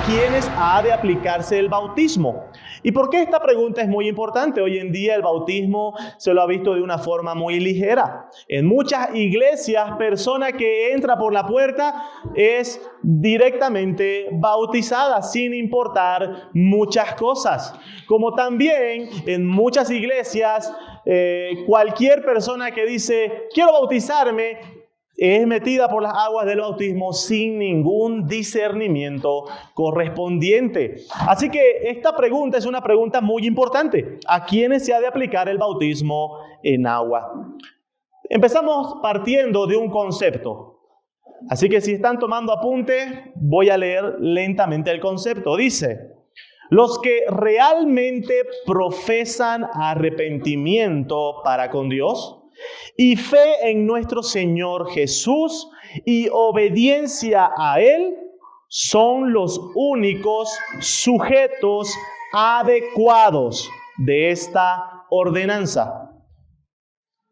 quiénes ha de aplicarse el bautismo. ¿Y por qué esta pregunta es muy importante? Hoy en día el bautismo se lo ha visto de una forma muy ligera. En muchas iglesias, persona que entra por la puerta es directamente bautizada, sin importar muchas cosas. Como también en muchas iglesias, cualquier persona que dice, quiero bautizarme, es metida por las aguas del bautismo sin ningún discernimiento correspondiente. Así que esta pregunta es una pregunta muy importante. ¿A quiénes se ha de aplicar el bautismo en agua? Empezamos partiendo de un concepto. Así que si están tomando apunte, voy a leer lentamente el concepto. Dice, los que realmente profesan arrepentimiento para con Dios y fe en nuestro Señor Jesús y obediencia a Él son los únicos sujetos adecuados de esta ordenanza.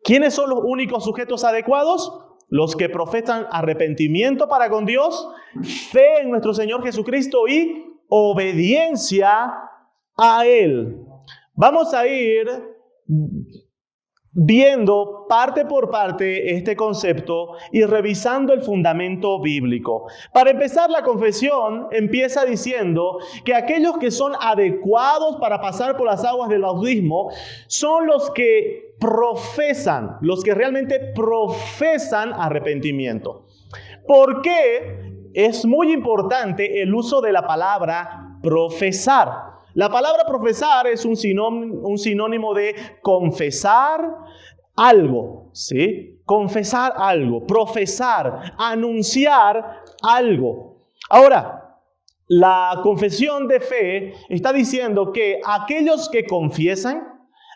¿Quiénes son los únicos sujetos adecuados? Los que profesan arrepentimiento para con Dios, fe en nuestro Señor Jesucristo y obediencia a Él. Vamos a ir viendo parte por parte este concepto y revisando el fundamento bíblico. Para empezar, la confesión empieza diciendo que aquellos que son adecuados para pasar por las aguas del bautismo son los que profesan, los que realmente profesan arrepentimiento. ¿Por qué es muy importante el uso de la palabra profesar? La palabra profesar es un sinónimo de confesar algo, ¿sí? Confesar algo, profesar, anunciar algo. Ahora, la confesión de fe está diciendo que aquellos que confiesan,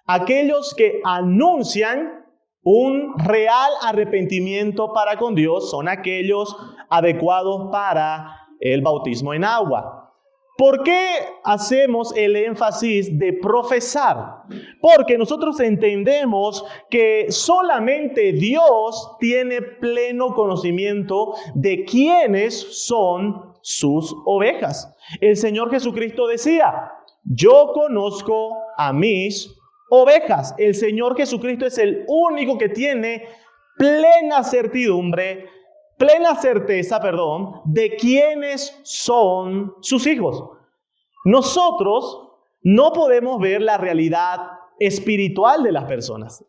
aquellos que anuncian un real arrepentimiento para con Dios, son aquellos adecuados para el bautismo en agua. ¿Por qué hacemos el énfasis de profesar? Porque nosotros entendemos que solamente Dios tiene pleno conocimiento de quiénes son sus ovejas. El Señor Jesucristo decía, yo conozco a mis ovejas. El Señor Jesucristo es el único que tiene plena certeza, de quiénes son sus hijos. Nosotros no podemos ver la realidad espiritual de las personas.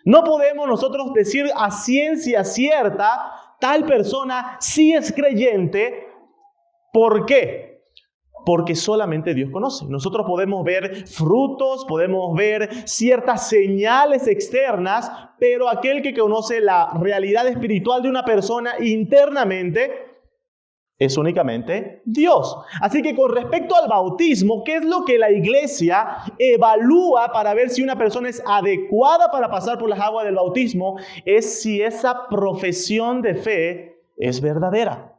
No podemos nosotros decir a ciencia cierta, tal persona sí es creyente. ¿Por qué? Porque solamente Dios conoce. Nosotros podemos ver frutos, podemos ver ciertas señales externas, pero aquel que conoce la realidad espiritual de una persona internamente es únicamente Dios. Así que con respecto al bautismo, ¿qué es lo que la iglesia evalúa para ver si una persona es adecuada para pasar por las aguas del bautismo? Es si esa profesión de fe es verdadera.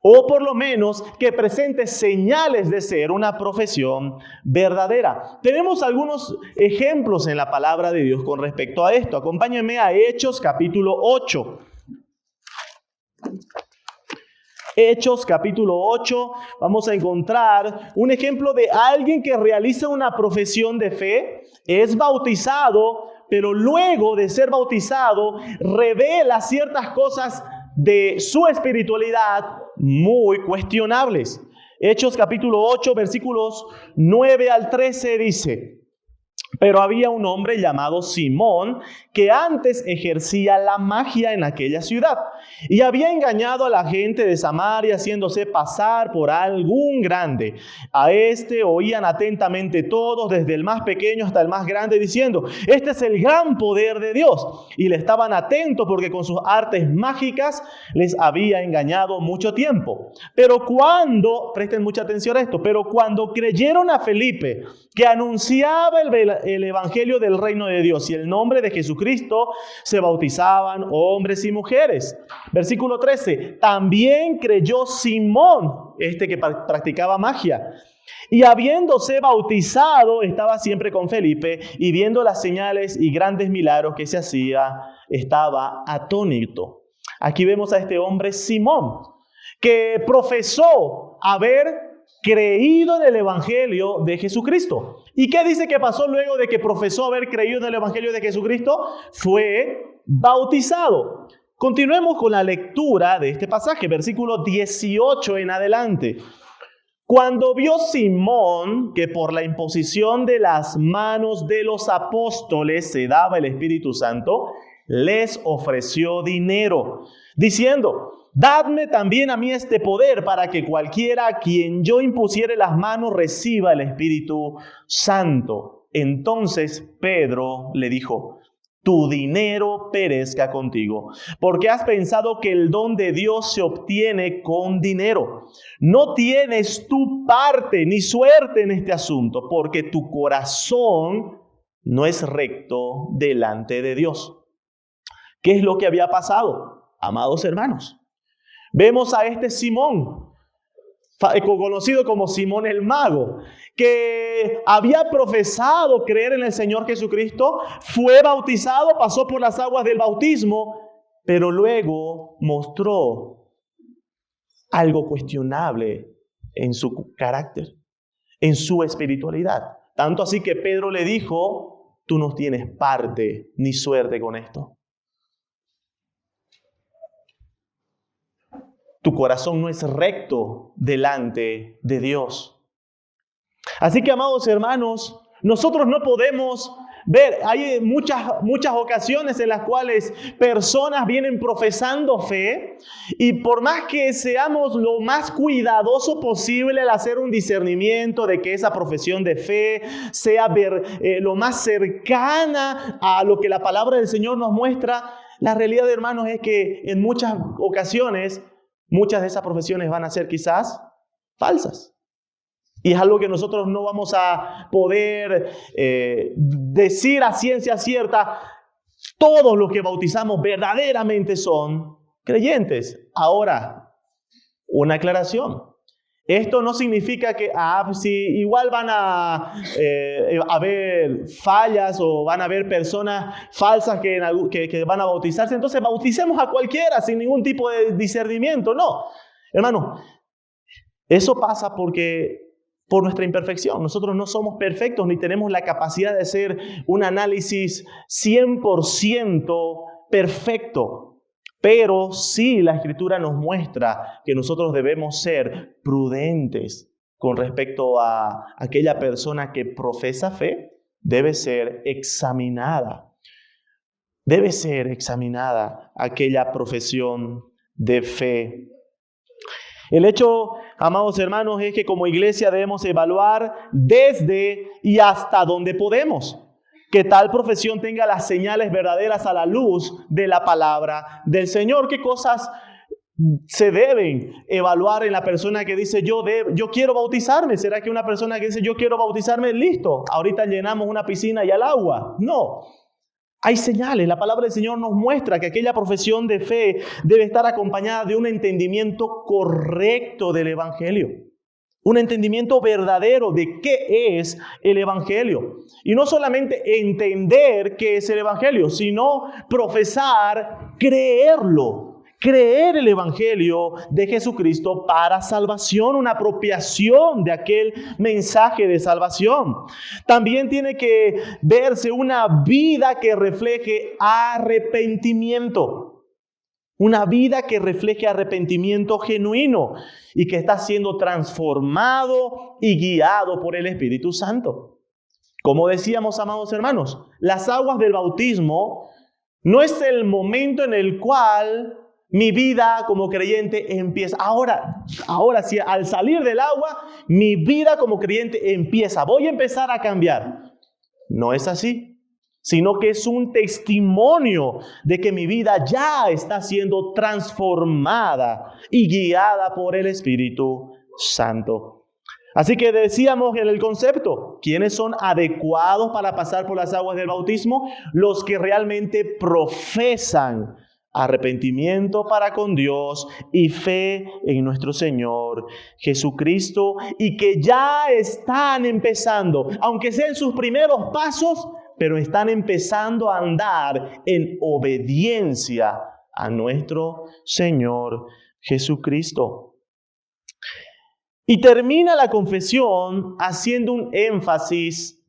O por lo menos que presente señales de ser una profesión verdadera. Tenemos algunos ejemplos en la palabra de Dios con respecto a esto. Acompáñenme a Hechos capítulo 8. Hechos capítulo 8, vamos a encontrar un ejemplo de alguien que realiza una profesión de fe, es bautizado, pero luego de ser bautizado revela ciertas cosas de su espiritualidad muy cuestionables. Hechos capítulo 8, versículos 9 al 13 dice: pero había un hombre llamado Simón que antes ejercía la magia en aquella ciudad y había engañado a la gente de Samaria haciéndose pasar por algún grande. A este oían atentamente todos, desde el más pequeño hasta el más grande, diciendo: este es el gran poder de Dios. Y le estaban atentos porque con sus artes mágicas les había engañado mucho tiempo. Pero presten mucha atención a esto, pero cuando creyeron a Felipe, que anunciaba el evangelio del reino de Dios y el nombre de Jesucristo, se bautizaban hombres y mujeres. Versículo 13, también creyó Simón, que practicaba magia, y habiéndose bautizado estaba siempre con Felipe, y viendo las señales y grandes milagros que se hacía, estaba atónito. Aquí vemos a este hombre Simón, que profesó haber creído en el Evangelio de Jesucristo. ¿Y qué dice que pasó luego de que profesó haber creído en el Evangelio de Jesucristo? Fue bautizado. Continuemos con la lectura de este pasaje, versículo 18 en adelante. Cuando vio Simón que por la imposición de las manos de los apóstoles se daba el Espíritu Santo, les ofreció dinero, diciendo: dadme también a mí este poder para que cualquiera a quien yo impusiere las manos reciba el Espíritu Santo. Entonces Pedro le dijo: tu dinero perezca contigo, porque has pensado que el don de Dios se obtiene con dinero. No tienes tu parte ni suerte en este asunto, porque tu corazón no es recto delante de Dios. ¿Qué es lo que había pasado, amados hermanos? Vemos a este Simón, conocido como Simón el Mago, que había profesado creer en el Señor Jesucristo, fue bautizado, pasó por las aguas del bautismo, pero luego mostró algo cuestionable en su carácter, en su espiritualidad. Tanto así que Pedro le dijo: tú no tienes parte ni suerte con esto. Tu corazón no es recto delante de Dios. Así que, amados hermanos, nosotros no podemos ver, hay muchas ocasiones en las cuales personas vienen profesando fe, y por más que seamos lo más cuidadoso posible al hacer un discernimiento de que esa profesión de fe sea lo más cercana a lo que la palabra del Señor nos muestra, la realidad, hermanos, es que en muchas ocasiones muchas de esas profesiones van a ser quizás falsas. Y es algo que nosotros no vamos a poder decir a ciencia cierta: todos los que bautizamos verdaderamente son creyentes. Ahora, una aclaración. Esto no significa que si igual van a haber fallas o van a haber personas falsas que van a bautizarse, entonces bauticemos a cualquiera sin ningún tipo de discernimiento. No, hermano, eso pasa por nuestra imperfección. Nosotros no somos perfectos ni tenemos la capacidad de hacer un análisis 100% perfecto. Pero sí, la Escritura nos muestra que nosotros debemos ser prudentes con respecto a aquella persona que profesa fe. Debe ser examinada. Debe ser examinada aquella profesión de fe. El hecho, amados hermanos, es que como iglesia debemos evaluar desde y hasta donde podemos que tal profesión tenga las señales verdaderas a la luz de la palabra del Señor. ¿Qué cosas se deben evaluar en la persona que dice yo quiero bautizarme? ¿Será que una persona que dice yo quiero bautizarme, listo, ahorita llenamos una piscina y al agua? No. Hay señales. La palabra del Señor nos muestra que aquella profesión de fe debe estar acompañada de un entendimiento correcto del Evangelio. Un entendimiento verdadero de qué es el Evangelio. Y no solamente entender qué es el Evangelio, sino profesar, creerlo. Creer el Evangelio de Jesucristo para salvación, una apropiación de aquel mensaje de salvación. También tiene que verse una vida que refleje arrepentimiento. Una vida que refleje arrepentimiento genuino y que está siendo transformado y guiado por el Espíritu Santo. Como decíamos, amados hermanos, las aguas del bautismo no es el momento en el cual mi vida como creyente empieza. Ahora sí, al salir del agua, mi vida como creyente empieza. Voy a empezar a cambiar. No es así, sino que es un testimonio de que mi vida ya está siendo transformada y guiada por el Espíritu Santo. Así que decíamos en el concepto, ¿quiénes son adecuados para pasar por las aguas del bautismo? Los que realmente profesan arrepentimiento para con Dios y fe en nuestro Señor Jesucristo, y que ya están empezando, aunque sean sus primeros pasos, pero están empezando a andar en obediencia a nuestro Señor Jesucristo. Y termina la confesión haciendo un énfasis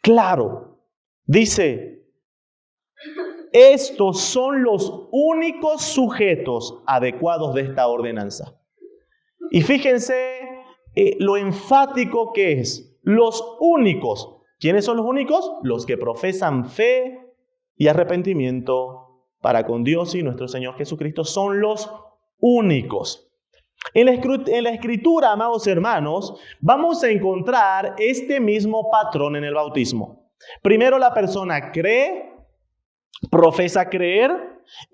claro. Dice, estos son los únicos sujetos adecuados de esta ordenanza. Y fíjense lo enfático que es. Los únicos. ¿Quiénes son los únicos? Los que profesan fe y arrepentimiento para con Dios y nuestro Señor Jesucristo son los únicos. En la Escritura, amados hermanos, vamos a encontrar este mismo patrón en el bautismo. Primero la persona cree, profesa creer,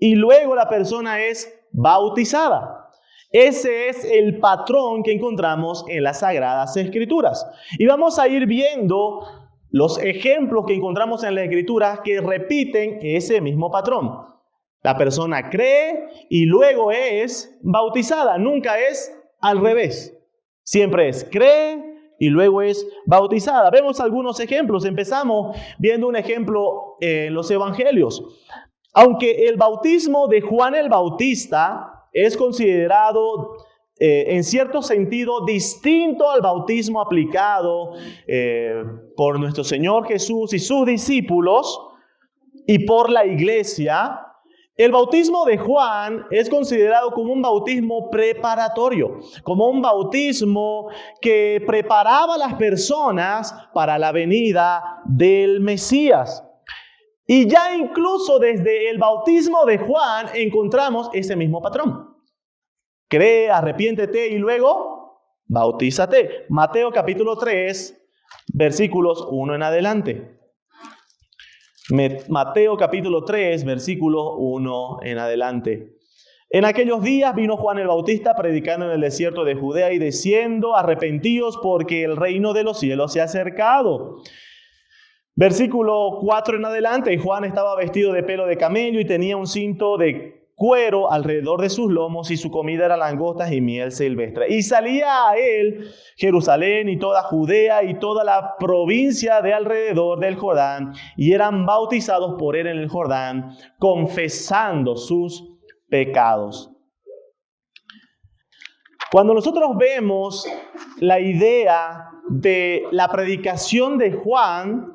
y luego la persona es bautizada. Ese es el patrón que encontramos en las Sagradas Escrituras. Y vamos a ir viendo los ejemplos que encontramos en las Escrituras que repiten ese mismo patrón. La persona cree y luego es bautizada. Nunca es al revés. Siempre es cree y luego es bautizada. Vemos algunos ejemplos. Empezamos viendo un ejemplo en los evangelios. Aunque el bautismo de Juan el Bautista es considerado en cierto sentido distinto al bautismo aplicado por nuestro Señor Jesús y sus discípulos y por la iglesia, el bautismo de Juan es considerado como un bautismo preparatorio, como un bautismo que preparaba a las personas para la venida del Mesías. Y ya incluso desde el bautismo de Juan encontramos ese mismo patrón. Cree, arrepiéntete y luego bautízate. Mateo capítulo 3, versículos 1 en adelante. Mateo capítulo 3, versículo 1 en adelante. En aquellos días vino Juan el Bautista predicando en el desierto de Judea y diciendo, arrepentíos porque el reino de los cielos se ha acercado. Versículo 4 en adelante, Juan estaba vestido de pelo de camello y tenía un cinto de cuero alrededor de sus lomos y su comida era langostas y miel silvestre. Y salía a él Jerusalén y toda Judea y toda la provincia de alrededor del Jordán y eran bautizados por él en el Jordán, confesando sus pecados. Cuando nosotros vemos la idea de la predicación de Juan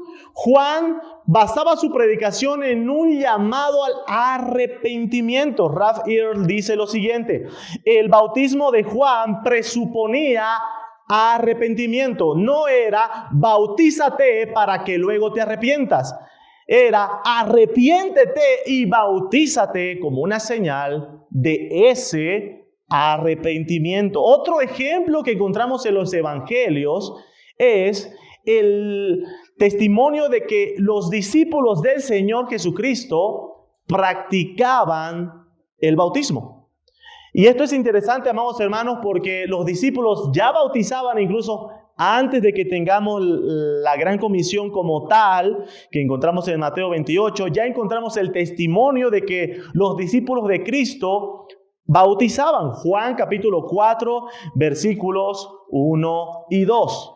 basaba su predicación en un llamado al arrepentimiento. Ralph Earl dice lo siguiente: el bautismo de Juan presuponía arrepentimiento. No era bautízate para que luego te arrepientas. Era arrepiéntete y bautízate como una señal de ese arrepentimiento. Otro ejemplo que encontramos en los evangelios es el testimonio de que los discípulos del Señor Jesucristo practicaban el bautismo. Y esto es interesante, amados hermanos, porque los discípulos ya bautizaban incluso antes de que tengamos la gran comisión como tal, que encontramos en Mateo 28, ya encontramos el testimonio de que los discípulos de Cristo bautizaban. Juan capítulo 4, versículos 1 y 2.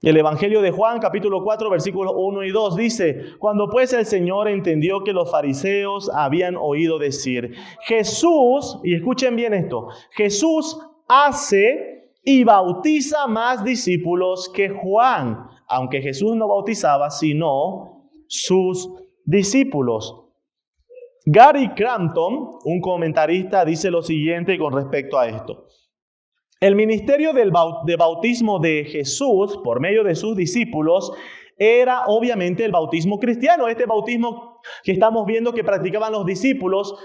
El Evangelio de Juan, capítulo 4, versículos 1 y 2, dice: cuando pues el Señor entendió que los fariseos habían oído decir, Jesús, y escuchen bien esto, Jesús hace y bautiza más discípulos que Juan, aunque Jesús no bautizaba, sino sus discípulos. Gary Crampton, un comentarista, dice lo siguiente con respecto a esto. El ministerio de bautismo de Jesús por medio de sus discípulos era obviamente el bautismo cristiano. Este bautismo que estamos viendo que practicaban los discípulos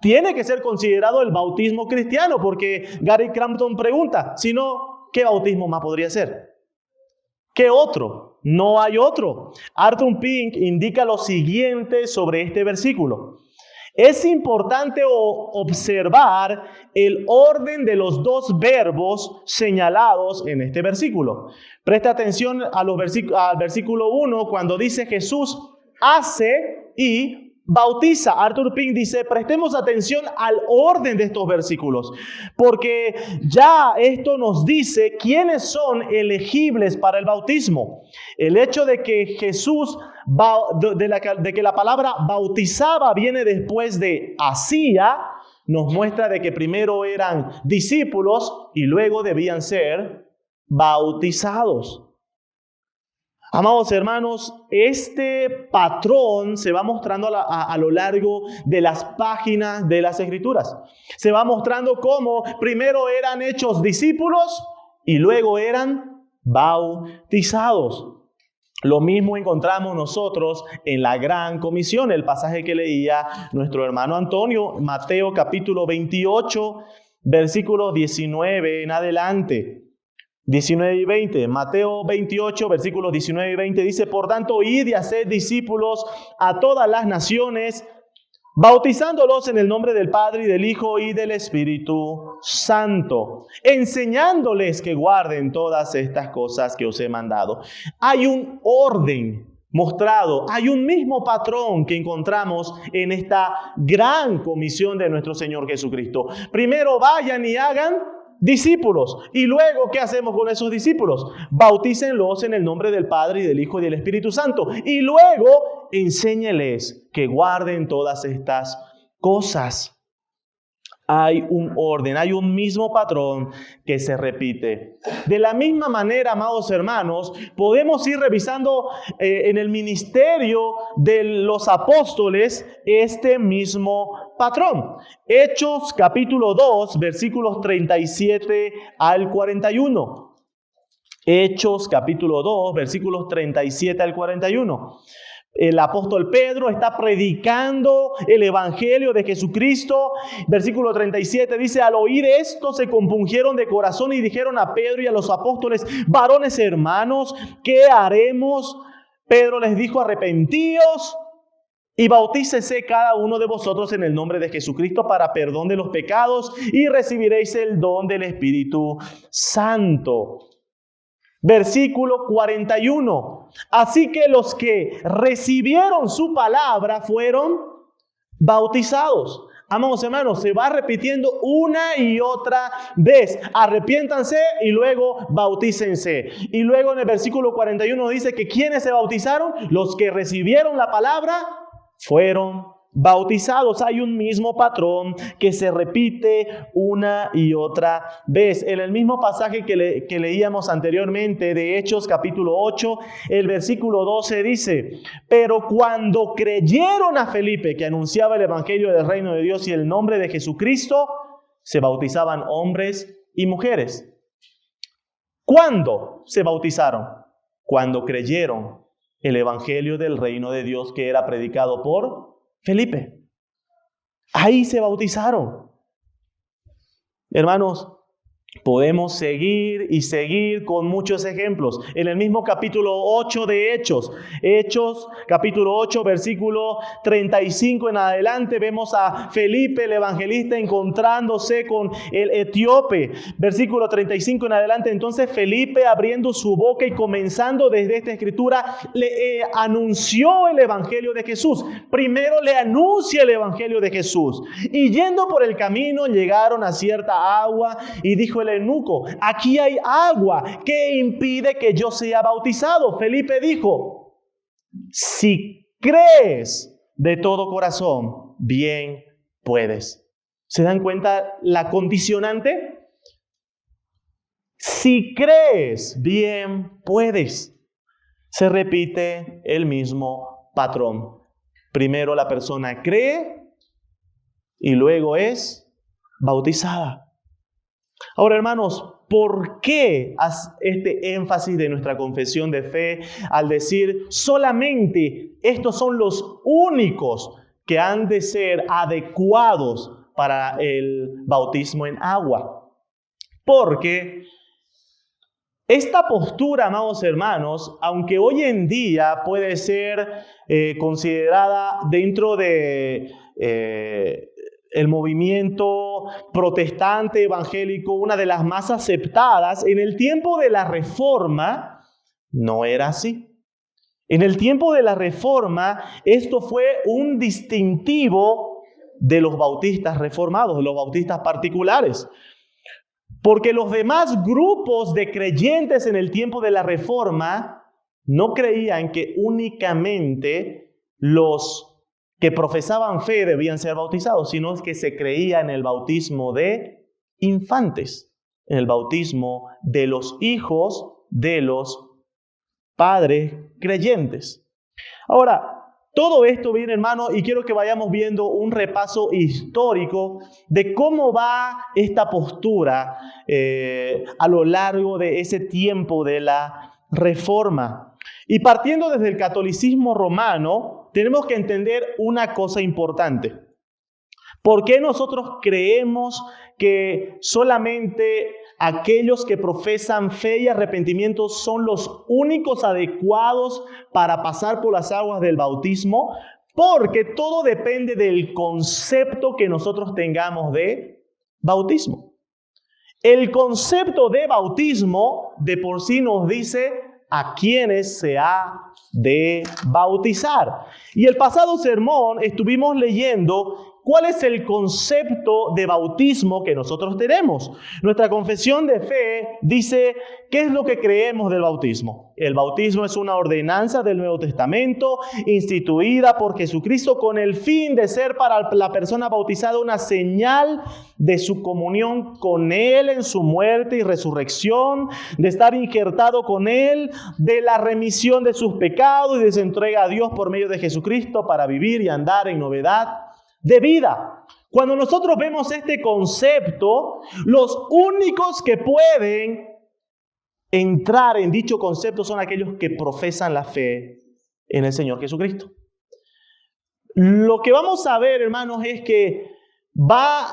tiene que ser considerado el bautismo cristiano, porque Gary Crampton pregunta, si no, ¿qué bautismo más podría ser? ¿Qué otro? No hay otro. Arthur Pink indica lo siguiente sobre este versículo. Es importante observar el orden de los dos verbos señalados en este versículo. Presta atención al versículo 1 cuando dice Jesús hace y bautiza. Arthur Pink dice, prestemos atención al orden de estos versículos, porque ya esto nos dice quiénes son elegibles para el bautismo. El hecho de que Jesús, de que la palabra bautizaba viene después de hacía, nos muestra de que primero eran discípulos y luego debían ser bautizados. Amados hermanos, este patrón se va mostrando a lo largo de las páginas de las Escrituras. Se va mostrando cómo primero eran hechos discípulos y luego eran bautizados. Lo mismo encontramos nosotros en la Gran Comisión, el pasaje que leía nuestro hermano Antonio, Mateo capítulo 28, versículos 19 en adelante. 19 y 20, Mateo 28, versículos 19 y 20 dice: por tanto, id y haced discípulos a todas las naciones, bautizándolos en el nombre del Padre y del Hijo y del Espíritu Santo, enseñándoles que guarden todas estas cosas que os he mandado. Hay un orden mostrado, hay un mismo patrón que encontramos en esta gran comisión de nuestro Señor Jesucristo. Primero vayan y hagan discípulos. Y luego, ¿qué hacemos con esos discípulos? Bautícenlos en el nombre del Padre y del Hijo y del Espíritu Santo. Y luego, enséñeles que guarden todas estas cosas. Hay un orden, hay un mismo patrón que se repite. De la misma manera, amados hermanos, podemos ir revisando en el ministerio de los apóstoles este mismo patrón. Hechos capítulo 2, versículos 37 al 41. Hechos capítulo 2, versículos 37 al 41. El apóstol Pedro está predicando el evangelio de Jesucristo. Versículo 37 dice: al oír esto se compungieron de corazón y dijeron a Pedro y a los apóstoles: varones hermanos, ¿qué haremos? Pedro les dijo: arrepentíos y bautícese cada uno de vosotros en el nombre de Jesucristo para perdón de los pecados y recibiréis el don del Espíritu Santo. Versículo 41. Así que los que recibieron su palabra fueron bautizados. Amados hermanos, se va repitiendo una y otra vez. Arrepiéntanse y luego bautícense. Y luego en el versículo 41 dice que ¿quiénes se bautizaron? Los que recibieron la palabra fueron bautizados. Hay un mismo patrón que se repite una y otra vez. En el mismo pasaje que leíamos anteriormente de Hechos capítulo 8, el versículo 12 dice: pero cuando creyeron a Felipe, que anunciaba el evangelio del reino de Dios y el nombre de Jesucristo, se bautizaban hombres y mujeres. ¿Cuándo se bautizaron? Cuando creyeron el evangelio del reino de Dios que era predicado por Felipe. Ahí se bautizaron. Hermanos, podemos seguir y seguir con muchos ejemplos. En el mismo capítulo 8 de Hechos, capítulo 8, versículo 35 en adelante, vemos a Felipe el evangelista encontrándose con el etíope. Versículo 35 en adelante, entonces Felipe, abriendo su boca y comenzando desde esta escritura, le anunció el evangelio de Jesús. Primero le anuncia el evangelio de Jesús. Y yendo por el camino, llegaron a cierta agua y dijo el eunuco: aquí hay agua, ¿qué impide que yo sea bautizado? Felipe dijo: si crees de todo corazón, bien puedes. ¿Se dan cuenta la condicionante? Si crees, bien puedes. Se repite el mismo patrón. Primero la persona cree y luego es bautizada. Ahora, hermanos, ¿por qué este énfasis de nuestra confesión de fe al decir solamente estos son los únicos que han de ser adecuados para el bautismo en agua? Porque esta postura, amados hermanos, aunque hoy en día puede ser considerada dentro de el movimiento protestante evangélico, una de las más aceptadas, en el tiempo de la Reforma no era así. En el tiempo de la Reforma, esto fue un distintivo de los bautistas reformados, de los bautistas particulares. Porque los demás grupos de creyentes en el tiempo de la Reforma no creían que únicamente los que profesaban fe debían ser bautizados, sino que se creía en el bautismo de infantes, en el bautismo de los hijos de los padres creyentes. Ahora, todo esto viene, hermano, y quiero que vayamos viendo un repaso histórico de cómo va esta postura a lo largo de ese tiempo de la Reforma. Y partiendo desde el catolicismo romano, tenemos que entender una cosa importante. ¿Por qué nosotros creemos que solamente aquellos que profesan fe y arrepentimiento son los únicos adecuados para pasar por las aguas del bautismo? Porque todo depende del concepto que nosotros tengamos de bautismo. El concepto de bautismo de por sí nos dice a quienes se ha de bautizar. Y el pasado sermón estuvimos leyendo ¿cuál es el concepto de bautismo que nosotros tenemos? Nuestra confesión de fe dice, ¿qué es lo que creemos del bautismo? El bautismo es una ordenanza del Nuevo Testamento instituida por Jesucristo con el fin de ser para la persona bautizada una señal de su comunión con Él en su muerte y resurrección, de estar injertado con Él, de la remisión de sus pecados y de su entrega a Dios por medio de Jesucristo para vivir y andar en novedad de vida. Cuando nosotros vemos este concepto, los únicos que pueden entrar en dicho concepto son aquellos que profesan la fe en el Señor Jesucristo. Lo que vamos a ver, hermanos, es que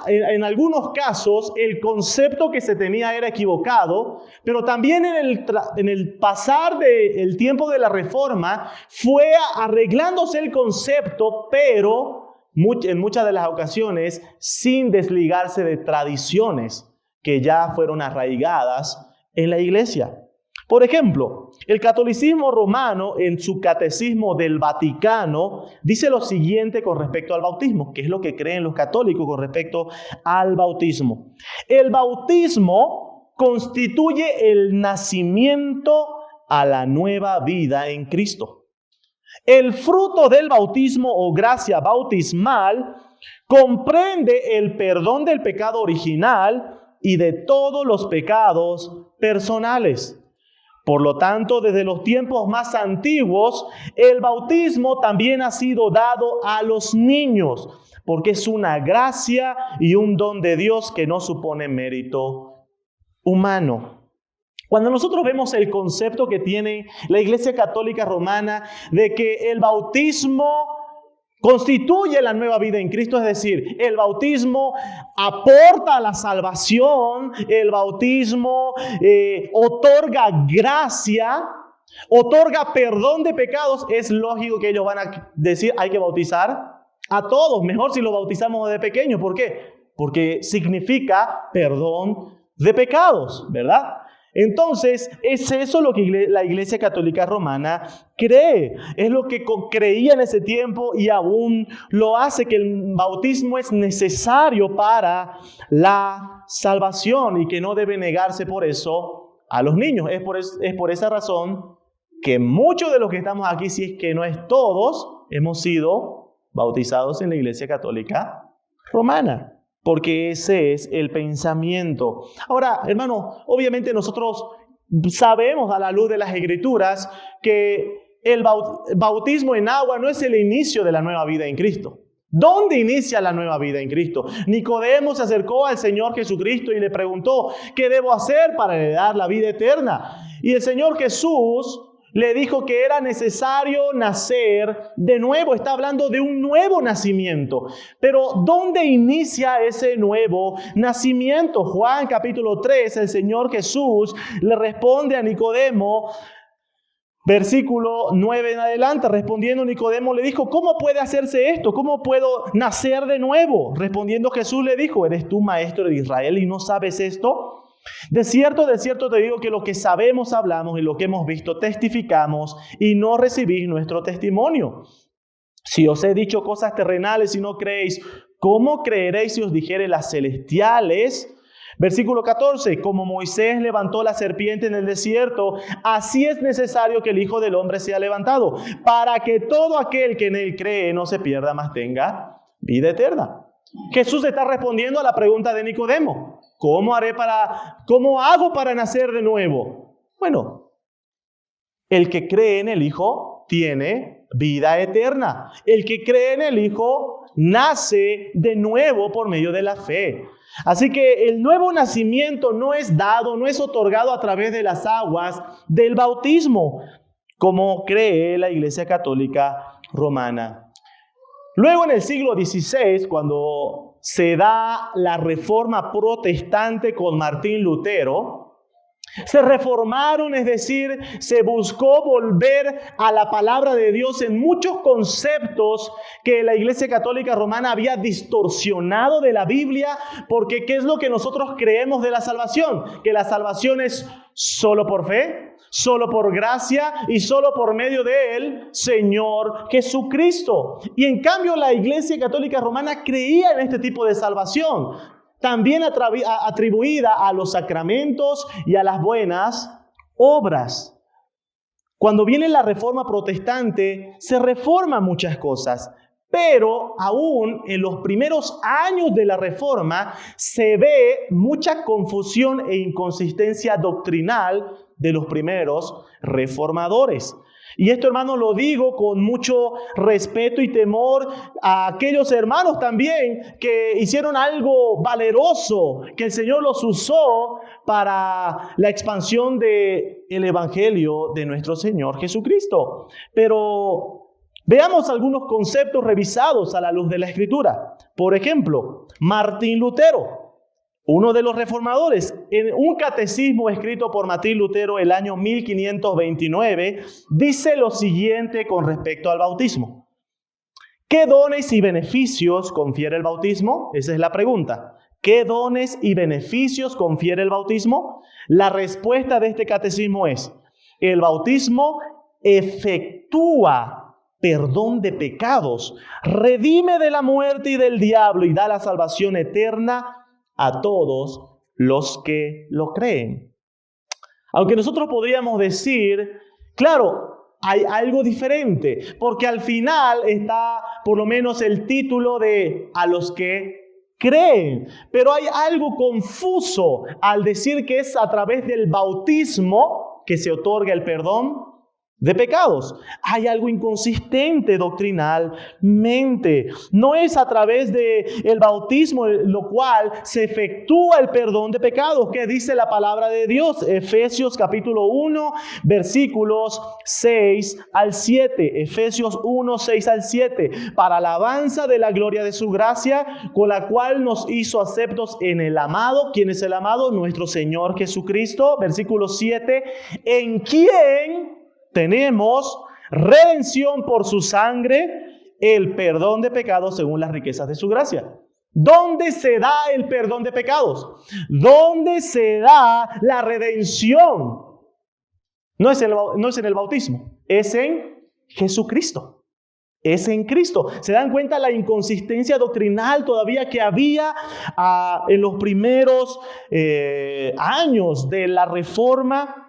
en algunos casos el concepto que se tenía era equivocado, pero también en el pasar del tiempo de la Reforma fue arreglándose el concepto, pero en muchas de las ocasiones sin desligarse de tradiciones que ya fueron arraigadas en la iglesia. Por ejemplo, el catolicismo romano en su catecismo del Vaticano dice lo siguiente con respecto al bautismo, que es lo que creen los católicos con respecto al bautismo. El bautismo constituye el nacimiento a la nueva vida en Cristo. El fruto del bautismo o gracia bautismal comprende el perdón del pecado original y de todos los pecados personales. Por lo tanto, desde los tiempos más antiguos, el bautismo también ha sido dado a los niños, porque es una gracia y un don de Dios que no supone mérito humano. Cuando nosotros vemos el concepto que tiene la Iglesia Católica Romana de que el bautismo constituye la nueva vida en Cristo, es decir, el bautismo aporta la salvación, el bautismo otorga gracia, otorga perdón de pecados, es lógico que ellos van a decir hay que bautizar a todos, mejor si lo bautizamos de pequeño. ¿Por qué? Porque significa perdón de pecados, ¿verdad? Entonces, es eso lo que la Iglesia Católica Romana cree. Es lo que creía en ese tiempo y aún lo hace, que el bautismo es necesario para la salvación y que no debe negarse por eso a los niños. Es por esa razón que muchos de los que estamos aquí, si es que no es todos, hemos sido bautizados en la Iglesia Católica Romana. Porque ese es el pensamiento. Ahora, hermano, obviamente nosotros sabemos a la luz de las Escrituras que el bautismo en agua no es el inicio de la nueva vida en Cristo. ¿Dónde inicia la nueva vida en Cristo? Nicodemo se acercó al Señor Jesucristo y le preguntó, ¿qué debo hacer para heredar la vida eterna? Y el Señor Jesús le dijo que era necesario nacer de nuevo. Está hablando de un nuevo nacimiento. Pero ¿dónde inicia ese nuevo nacimiento? Juan capítulo 3, el Señor Jesús le responde a Nicodemo, versículo 9 en adelante. Respondiendo Nicodemo le dijo, ¿cómo puede hacerse esto? ¿Cómo puedo nacer de nuevo? Respondiendo Jesús le dijo, ¿eres tú maestro de Israel y no sabes esto? De cierto te digo que lo que sabemos hablamos y lo que hemos visto testificamos y no recibís nuestro testimonio. Si os he dicho cosas terrenales y no creéis, ¿cómo creeréis si os dijere las celestiales? Versículo 14, como Moisés levantó la serpiente en el desierto, así es necesario que el Hijo del Hombre sea levantado, para que todo aquel que en él cree no se pierda, mas tenga vida eterna. Jesús está respondiendo a la pregunta de Nicodemo. ¿Cómo hago para nacer de nuevo? Bueno, el que cree en el Hijo tiene vida eterna. El que cree en el Hijo nace de nuevo por medio de la fe. Así que el nuevo nacimiento no es dado, no es otorgado a través de las aguas del bautismo, como cree la Iglesia Católica Romana. Luego en el siglo XVI, cuando se da la Reforma Protestante con Martín Lutero, se reformaron, es decir, se buscó volver a la palabra de Dios en muchos conceptos que la Iglesia Católica Romana había distorsionado de la Biblia, porque ¿qué es lo que nosotros creemos de la salvación? Que la salvación es solo por fe, solo por gracia y solo por medio de Él, Señor Jesucristo. Y en cambio la Iglesia Católica Romana creía en este tipo de salvación, también atribuida a los sacramentos y a las buenas obras. Cuando viene la Reforma Protestante, se reforman muchas cosas, pero aún en los primeros años de la Reforma se ve mucha confusión e inconsistencia doctrinal de los primeros reformadores. Y esto, hermanos, lo digo con mucho respeto y temor a aquellos hermanos también que hicieron algo valeroso, que el Señor los usó para la expansión del Evangelio de nuestro Señor Jesucristo. Pero veamos algunos conceptos revisados a la luz de la Escritura. Por ejemplo, Martín Lutero, uno de los reformadores, en un catecismo escrito por Martín Lutero el año 1529, dice lo siguiente con respecto al bautismo. ¿Qué dones y beneficios confiere el bautismo? Esa es la pregunta. ¿Qué dones y beneficios confiere el bautismo? La respuesta de este catecismo es: el bautismo efectúa perdón de pecados, redime de la muerte y del diablo y da la salvación eterna a todos los que lo creen. Aunque nosotros podríamos decir, claro, hay algo diferente, porque al final está por lo menos el título de a los que creen, pero hay algo confuso al decir que es a través del bautismo que se otorga el perdón de pecados. Hay algo inconsistente doctrinalmente. No es a través del bautismo lo cual se efectúa el perdón de pecados. ¿Qué dice la palabra de Dios? Efesios capítulo 1, versículos 6 al 7. Efesios 1, 6 al 7. Para alabanza de la gloria de su gracia, con la cual nos hizo aceptos en el amado. ¿Quién es el amado? Nuestro Señor Jesucristo. Versículo 7. En quien tenemos redención por su sangre, el perdón de pecados según las riquezas de su gracia. ¿Dónde se da el perdón de pecados? ¿Dónde se da la redención? No es en el bautismo, es en Jesucristo. Es en Cristo. ¿Se dan cuenta la inconsistencia doctrinal todavía que había en los primeros años de la Reforma?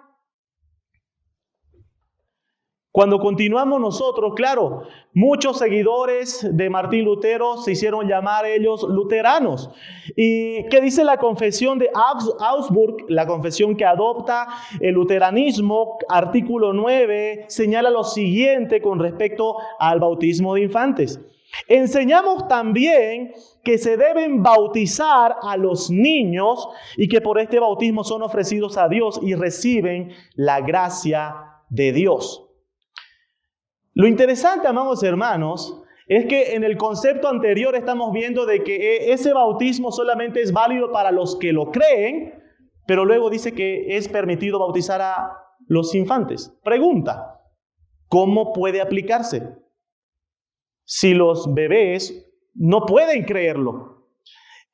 Cuando continuamos nosotros, claro, muchos seguidores de Martín Lutero se hicieron llamar ellos luteranos. ¿Y qué dice la confesión de Augsburg? La confesión que adopta el luteranismo, artículo 9, señala lo siguiente con respecto al bautismo de infantes. Enseñamos también que se deben bautizar a los niños y que por este bautismo son ofrecidos a Dios y reciben la gracia de Dios. Lo interesante, amados hermanos, es que en el concepto anterior estamos viendo de que ese bautismo solamente es válido para los que lo creen, pero luego dice que es permitido bautizar a los infantes. Pregunta, ¿cómo puede aplicarse? Si los bebés no pueden creerlo.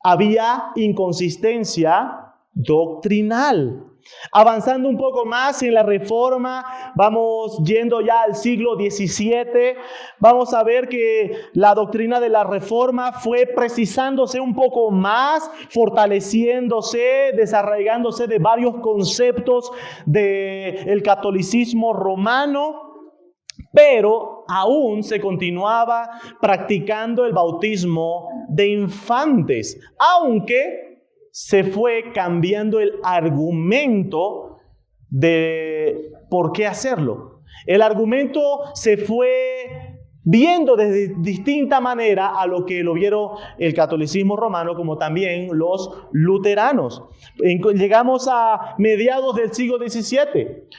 Había inconsistencia doctrinal. Avanzando un poco más en la Reforma, vamos yendo ya al siglo XVII, vamos a ver que la doctrina de la Reforma fue precisándose un poco más, fortaleciéndose, desarraigándose de varios conceptos del catolicismo romano. Pero aún se continuaba practicando el bautismo de infantes, aunque se fue cambiando el argumento de por qué hacerlo. El argumento se fue viendo de distinta manera a lo que lo vieron el catolicismo romano como también los luteranos. Llegamos a mediados del siglo XVII,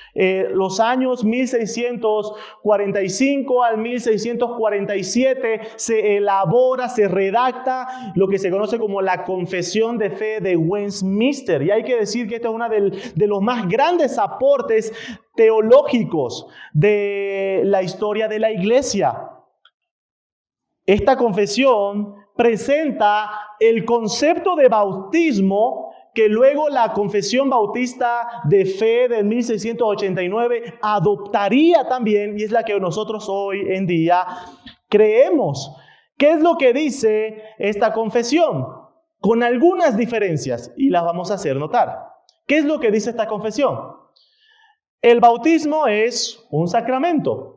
los años 1645 al 1647 se elabora, se redacta lo que se conoce como la Confesión de Fe de Westminster. Y hay que decir que esto es uno de los más grandes aportes teológicos de la historia de la Iglesia. Esta confesión presenta el concepto de bautismo que luego la Confesión Bautista de Fe de 1689 adoptaría también, y es la que nosotros hoy en día creemos. ¿Qué es lo que dice esta confesión? Con algunas diferencias, y las vamos a hacer notar. ¿Qué es lo que dice esta confesión? El bautismo es un sacramento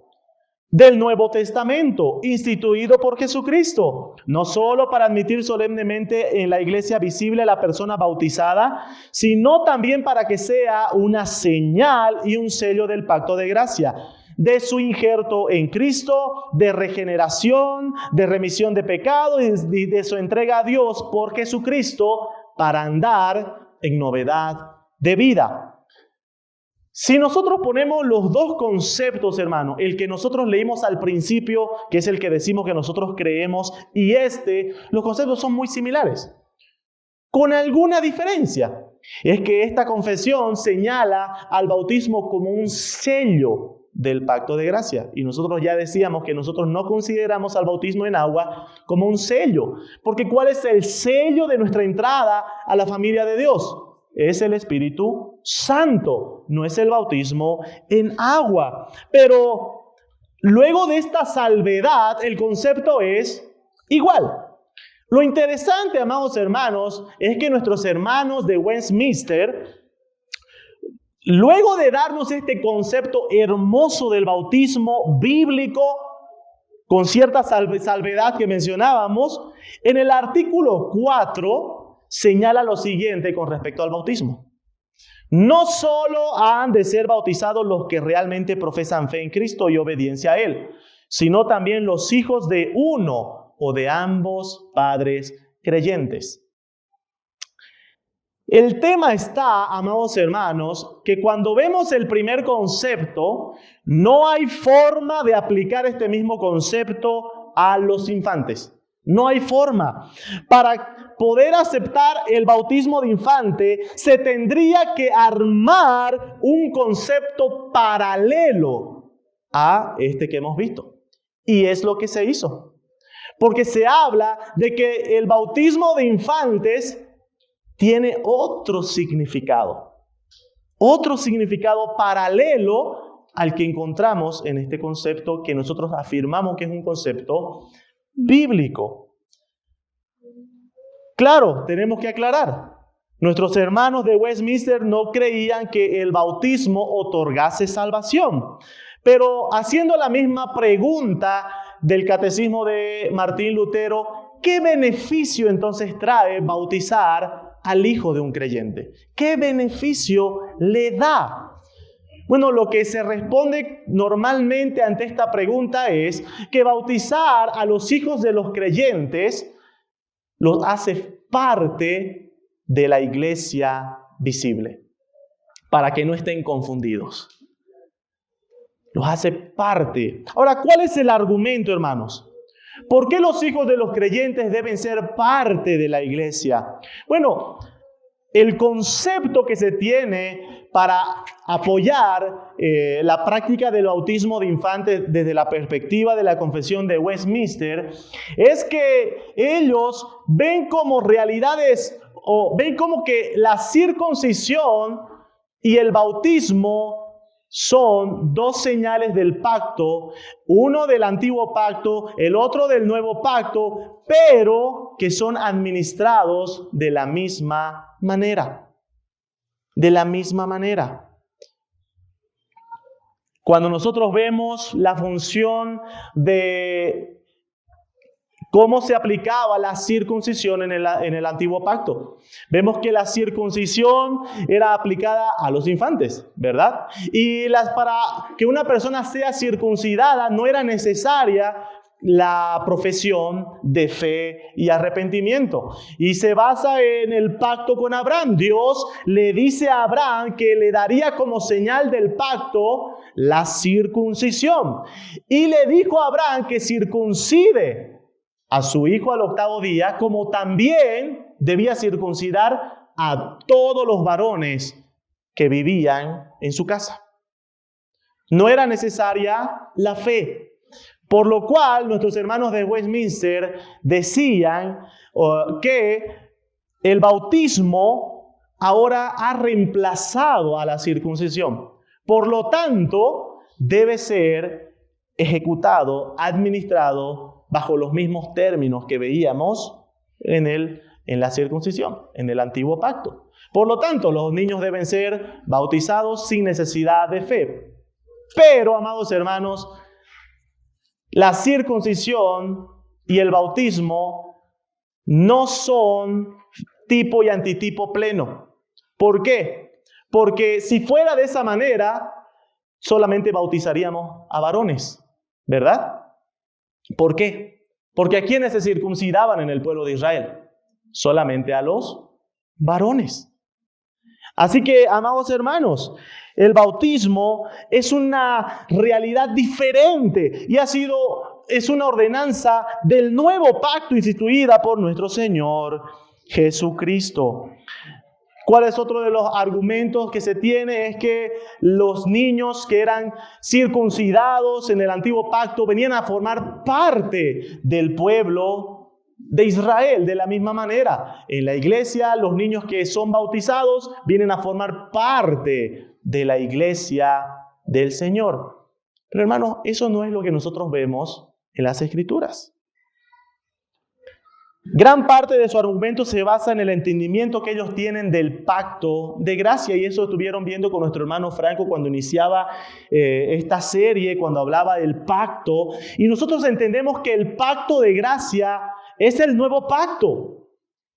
del Nuevo Testamento, instituido por Jesucristo, no solo para admitir solemnemente en la iglesia visible a la persona bautizada, sino también para que sea una señal y un sello del pacto de gracia, de su injerto en Cristo, de regeneración, de remisión de pecado y de su entrega a Dios por Jesucristo para andar en novedad de vida. Si nosotros ponemos los dos conceptos, hermano, el que nosotros leímos al principio, que es el que decimos que nosotros creemos, y los conceptos son muy similares, con alguna diferencia. Es que esta confesión señala al bautismo como un sello del pacto de gracia. Y nosotros ya decíamos que nosotros no consideramos al bautismo en agua como un sello. Porque ¿cuál es el sello de nuestra entrada a la familia de Dios? Es el Espíritu Santo, no es el bautismo en agua. Pero luego de esta salvedad, el concepto es igual. Lo interesante, amados hermanos, es que nuestros hermanos de Westminster, luego de darnos este concepto hermoso del bautismo bíblico, con cierta salvedad que mencionábamos, en el artículo 4, señala lo siguiente con respecto al bautismo. No solo han de ser bautizados los que realmente profesan fe en Cristo y obediencia a Él, sino también los hijos de uno o de ambos padres creyentes. El tema está, amados hermanos, que cuando vemos el primer concepto, no hay forma de aplicar este mismo concepto a los infantes. No hay forma. Para poder aceptar el bautismo de infante, se tendría que armar un concepto paralelo a este que hemos visto. Y es lo que se hizo. Porque se habla de que el bautismo de infantes tiene otro significado paralelo al que encontramos en este concepto que nosotros afirmamos que es un concepto bíblico. Claro, tenemos que aclarar. Nuestros hermanos de Westminster no creían que el bautismo otorgase salvación. Pero haciendo la misma pregunta del catecismo de Martín Lutero, ¿qué beneficio entonces trae bautizar al hijo de un creyente? ¿Qué beneficio le da? Bueno, lo que se responde normalmente ante esta pregunta es que bautizar a los hijos de los creyentes los hace parte de la iglesia visible, para que no estén confundidos. Los hace parte. Ahora, ¿cuál es el argumento, hermanos? ¿Por qué los hijos de los creyentes deben ser parte de la iglesia? Bueno, el concepto que se tiene para apoyar la práctica del bautismo de infantes desde la perspectiva de la Confesión de Westminster es que ellos ven como realidades o ven como que la circuncisión y el bautismo son dos señales del pacto, uno del antiguo pacto, el otro del nuevo pacto, pero que son administrados de la misma manera. De la misma manera. Cuando nosotros vemos la función de cómo se aplicaba la circuncisión en el antiguo pacto, vemos que la circuncisión era aplicada a los infantes, ¿verdad? Y para que una persona sea circuncidada no era necesaria la profesión de fe y arrepentimiento. Y se basa en el pacto con Abraham. Dios le dice a Abraham que le daría como señal del pacto la circuncisión. Y le dijo a Abraham que circuncide a su hijo al 8º día, como también debía circuncidar a todos los varones que vivían en su casa. No era necesaria la fe, por lo cual nuestros hermanos de Westminster decían que el bautismo ahora ha reemplazado a la circuncisión. Por lo tanto, debe ser ejecutado, administrado bajo los mismos términos que veíamos en la circuncisión, en el antiguo pacto. Por lo tanto, los niños deben ser bautizados sin necesidad de fe. Pero, amados hermanos, la circuncisión y el bautismo no son tipo y antitipo pleno. ¿Por qué? Porque si fuera de esa manera, solamente bautizaríamos a varones, ¿verdad? ¿Por qué? Porque ¿a quiénes se circuncidaban en el pueblo de Israel? Solamente a los varones. Así que, amados hermanos, el bautismo es una realidad diferente y es una ordenanza del nuevo pacto instituida por nuestro Señor Jesucristo. ¿Cuál es otro de los argumentos que se tiene? Es que los niños que eran circuncidados en el antiguo pacto venían a formar parte del pueblo de Israel de la misma manera. En la iglesia, los niños que son bautizados vienen a formar parte de la iglesia del Señor. Pero hermanos, eso no es lo que nosotros vemos en las Escrituras. Gran parte de su argumento se basa en el entendimiento que ellos tienen del pacto de gracia, y eso estuvieron viendo con nuestro hermano Franco cuando iniciaba esta serie, cuando hablaba del pacto. Y nosotros entendemos que el pacto de gracia es el nuevo pacto.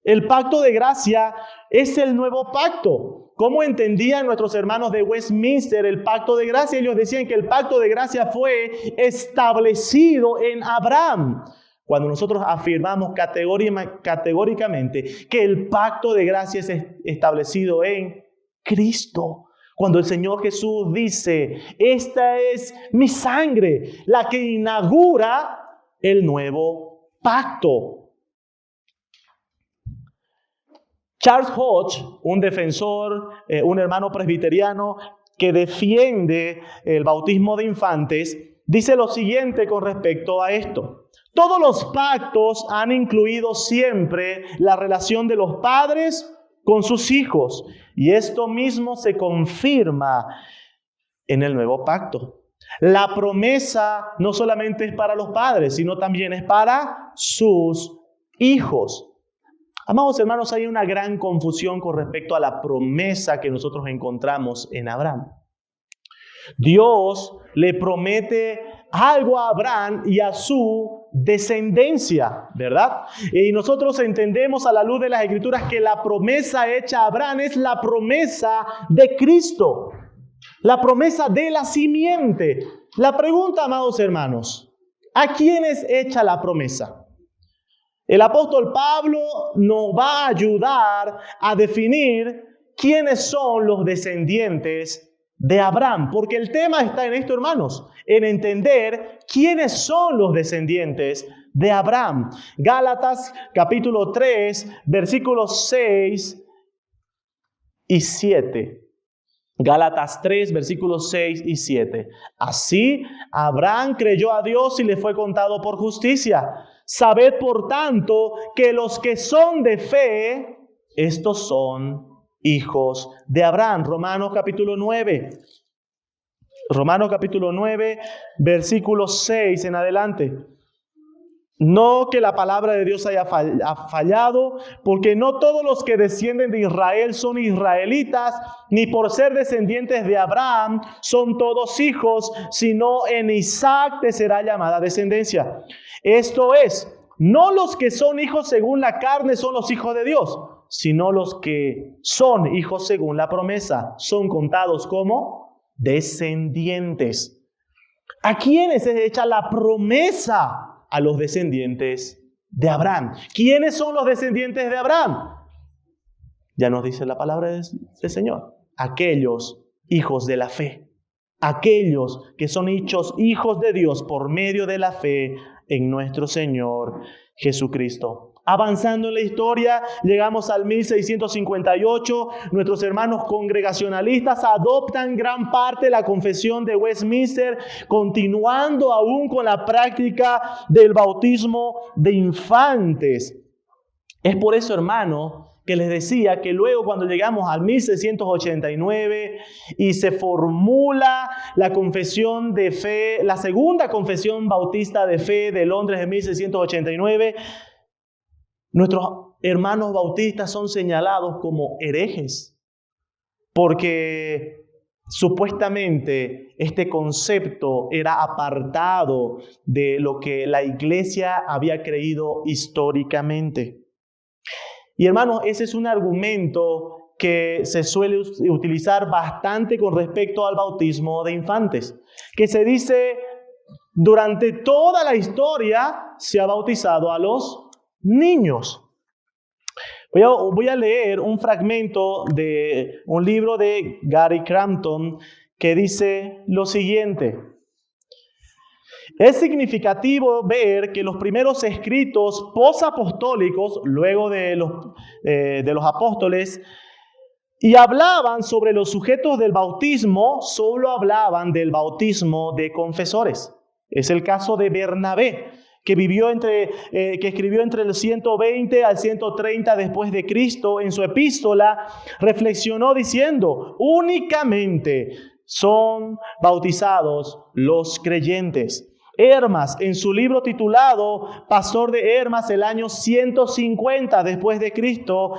El pacto de gracia es el nuevo pacto. ¿Cómo entendían nuestros hermanos de Westminster el pacto de gracia? Ellos decían que el pacto de gracia fue establecido en Abraham. Cuando nosotros afirmamos categóricamente que el pacto de gracia es establecido en Cristo. Cuando el Señor Jesús dice, esta es mi sangre, la que inaugura el nuevo pacto. Charles Hodge, un defensor, un hermano presbiteriano que defiende el bautismo de infantes, dice lo siguiente con respecto a esto. Todos los pactos han incluido siempre la relación de los padres con sus hijos, y esto mismo se confirma en el nuevo pacto. La promesa no solamente es para los padres, sino también es para sus hijos. Amados hermanos, hay una gran confusión con respecto a la promesa que nosotros encontramos en Abraham. Dios le promete algo a Abraham y a su descendencia, ¿verdad? Y nosotros entendemos a la luz de las Escrituras que la promesa hecha a Abraham es la promesa de Cristo, la promesa de la simiente. La pregunta, amados hermanos, ¿a quién es hecha la promesa? El apóstol Pablo nos va a ayudar a definir quiénes son los descendientes de Abraham, porque el tema está en esto, hermanos, en entender quiénes son los descendientes de Abraham. Gálatas capítulo 3, versículos 6 y 7. Gálatas 3, versículos 6 y 7. Así, Abraham creyó a Dios y le fue contado por justicia. Sabed, por tanto, que los que son de fe, estos son hijos de Abraham. Romanos capítulo 9. Romanos capítulo 9, versículo 6 en adelante. No que la palabra de Dios haya fallado, porque no todos los que descienden de Israel son israelitas, ni por ser descendientes de Abraham son todos hijos, sino en Isaac te será llamada descendencia. Esto es, no los que son hijos según la carne son los hijos de Dios, sino los que son hijos según la promesa, son contados como descendientes. ¿A quiénes se echa la promesa? A los descendientes de Abraham. ¿Quiénes son los descendientes de Abraham? Ya nos dice la palabra del Señor. Aquellos hijos de la fe. Aquellos que son hechos hijos de Dios por medio de la fe en nuestro Señor Jesucristo. Avanzando en la historia, llegamos al 1658. Nuestros hermanos congregacionalistas adoptan gran parte de la confesión de Westminster, continuando aún con la práctica del bautismo de infantes. Es por eso, hermano, que les decía que luego cuando llegamos al 1689 y se formula la confesión de fe, la segunda confesión bautista de fe de Londres en 1689, nuestros hermanos bautistas son señalados como herejes, porque supuestamente este concepto era apartado de lo que la iglesia había creído históricamente. Y hermanos, ese es un argumento que se suele utilizar bastante con respecto al bautismo de infantes, que se dice durante toda la historia se ha bautizado a los niños. Voy a leer un fragmento de un libro de Gary Crampton que dice lo siguiente. Es significativo ver que los primeros escritos posapostólicos, luego de los apóstoles, y hablaban sobre los sujetos del bautismo, solo hablaban del bautismo de confesores. Es el caso de Bernabé, que escribió entre el 120 al 130 después de Cristo. En su epístola reflexionó diciendo: únicamente son bautizados los creyentes. Hermas, en su libro titulado Pastor de Hermas, el año 150 después de Cristo,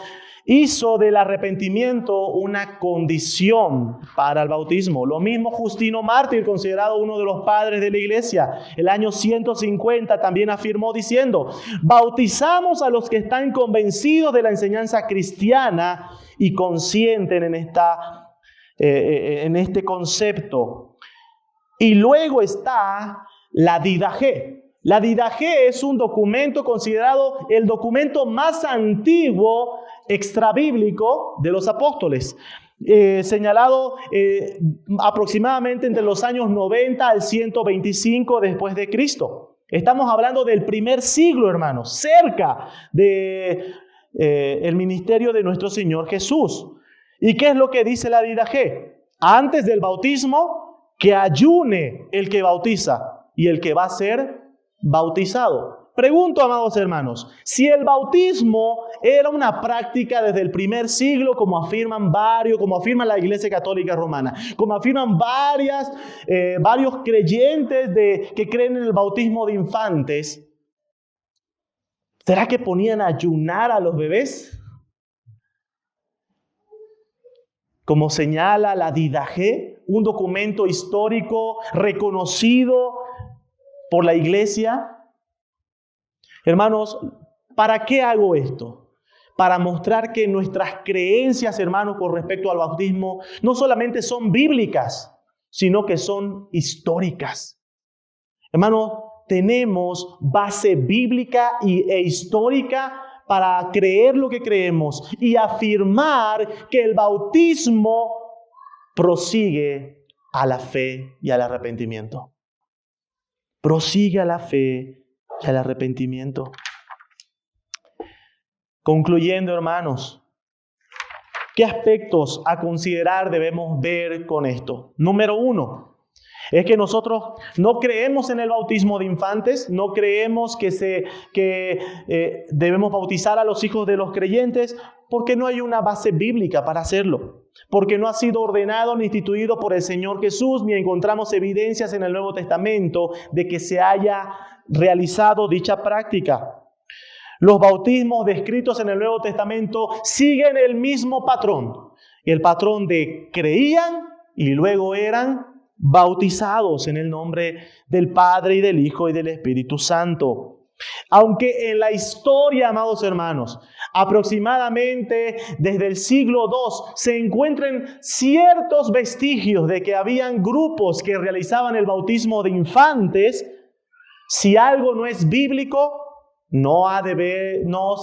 hizo del arrepentimiento una condición para el bautismo. Lo mismo Justino Mártir, considerado uno de los padres de la iglesia, el año 150 también afirmó diciendo: bautizamos a los que están convencidos de la enseñanza cristiana y consienten en este concepto. Y luego está la Didaché. La Didaché es un documento considerado el documento más antiguo extrabíblico de los apóstoles, señalado aproximadamente entre los años 90 al 125 después de Cristo. Estamos hablando del primer siglo, hermanos, cerca de el ministerio de nuestro Señor Jesús. ¿Y qué es lo que dice la Didaché? Antes del bautismo, que ayune el que bautiza y el que va a ser bautizado. Pregunto, amados hermanos, si el bautismo era una práctica desde el primer siglo, como afirma la Iglesia Católica Romana, como afirman varios creyentes que creen en el bautismo de infantes, ¿será que ponían a ayunar a los bebés? Como señala la Didaché, un documento histórico reconocido por la iglesia. Hermanos, ¿para qué hago esto? Para mostrar que nuestras creencias, hermanos, con respecto al bautismo, no solamente son bíblicas, sino que son históricas. Hermanos, tenemos base bíblica e histórica para creer lo que creemos y afirmar que el bautismo prosigue a la fe y al arrepentimiento. Prosigue a la fe y al arrepentimiento. Concluyendo, hermanos, ¿qué aspectos a considerar debemos ver con esto? Número 1, Es que nosotros no creemos en el bautismo de infantes, no creemos que debemos bautizar a los hijos de los creyentes, porque no hay una base bíblica para hacerlo, porque no ha sido ordenado ni instituido por el Señor Jesús, ni encontramos evidencias en el Nuevo Testamento de que se haya realizado dicha práctica. Los bautismos descritos en el Nuevo Testamento siguen el mismo patrón, el patrón de creían y luego eran bautizados en el nombre del Padre y del Hijo y del Espíritu Santo. Aunque en la historia, amados hermanos, aproximadamente desde el siglo II se encuentren ciertos vestigios de que habían grupos que realizaban el bautismo de infantes, si algo no es bíblico, no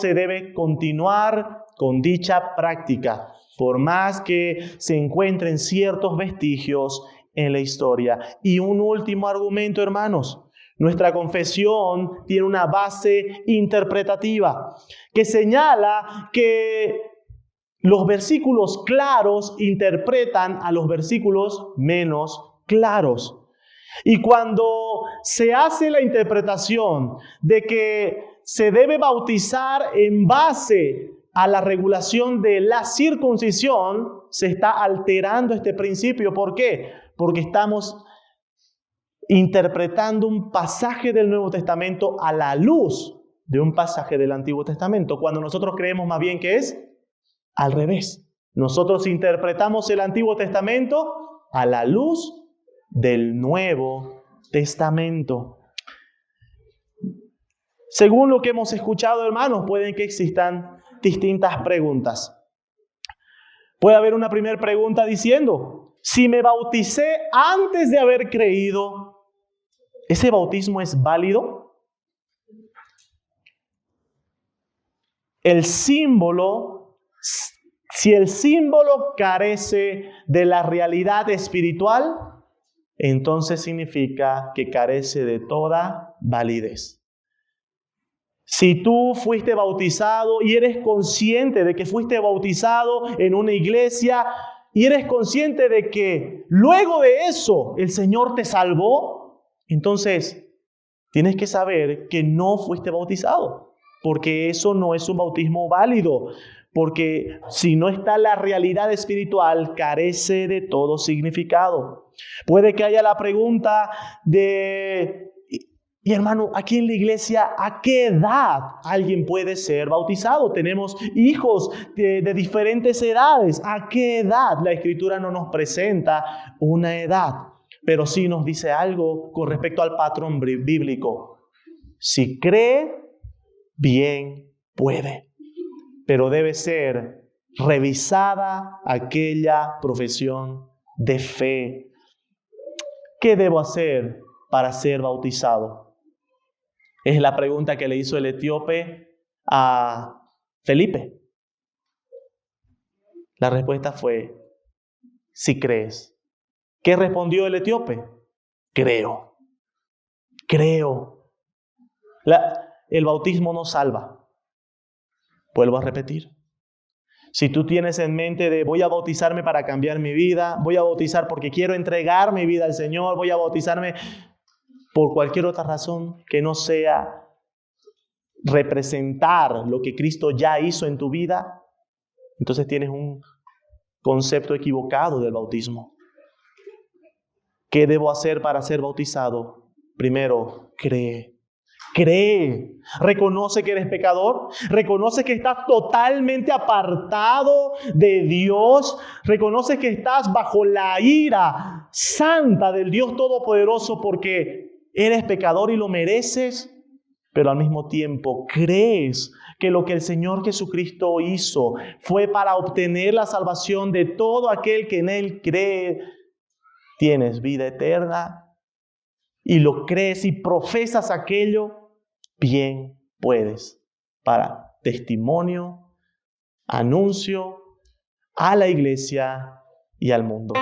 se debe continuar con dicha práctica, por más que se encuentren ciertos vestigios en la historia. Y un último argumento, hermanos. Nuestra confesión tiene una base interpretativa que señala que los versículos claros interpretan a los versículos menos claros. Y cuando se hace la interpretación de que se debe bautizar en base a la regulación de la circuncisión, se está alterando este principio. ¿Por qué? Porque estamos interpretando un pasaje del Nuevo Testamento a la luz de un pasaje del Antiguo Testamento, cuando nosotros creemos más bien que es al revés. Nosotros interpretamos el Antiguo Testamento a la luz del Nuevo Testamento. Según lo que hemos escuchado, hermanos, pueden que existan distintas preguntas. Puede haber una primera pregunta diciendo: si me bauticé antes de haber creído, ¿ese bautismo es válido? Si el símbolo carece de la realidad espiritual, entonces significa que carece de toda validez. Si tú fuiste bautizado y eres consciente de que fuiste bautizado en una iglesia y eres consciente de que luego de eso el Señor te salvó, entonces tienes que saber que no fuiste bautizado, porque eso no es un bautismo válido, porque si no está la realidad espiritual, carece de todo significado. Puede que haya la pregunta de: y hermano, aquí en la iglesia, ¿a qué edad alguien puede ser bautizado? Tenemos hijos de diferentes edades. ¿A qué edad? La Escritura no nos presenta una edad, pero sí nos dice algo con respecto al patrón bíblico. Si cree, bien puede, pero debe ser revisada aquella profesión de fe. ¿Qué debo hacer para ser bautizado? Es la pregunta que le hizo el etíope a Felipe. La respuesta fue: si crees. ¿Qué respondió el etíope? Creo. El bautismo no salva. Vuelvo a repetir. Si tú tienes en mente de voy a bautizarme para cambiar mi vida, voy a bautizar porque quiero entregar mi vida al Señor, voy a bautizarme por cualquier otra razón que no sea representar lo que Cristo ya hizo en tu vida, entonces tienes un concepto equivocado del bautismo. ¿Qué debo hacer para ser bautizado? Primero, cree. Reconoce que eres pecador, reconoce que estás totalmente apartado de Dios, reconoce que estás bajo la ira santa del Dios Todopoderoso porque eres pecador y lo mereces, pero al mismo tiempo crees que lo que el Señor Jesucristo hizo fue para obtener la salvación de todo aquel que en Él cree. Tienes vida eterna y lo crees y profesas aquello, bien puedes, para testimonio, anuncio a la iglesia y al mundo.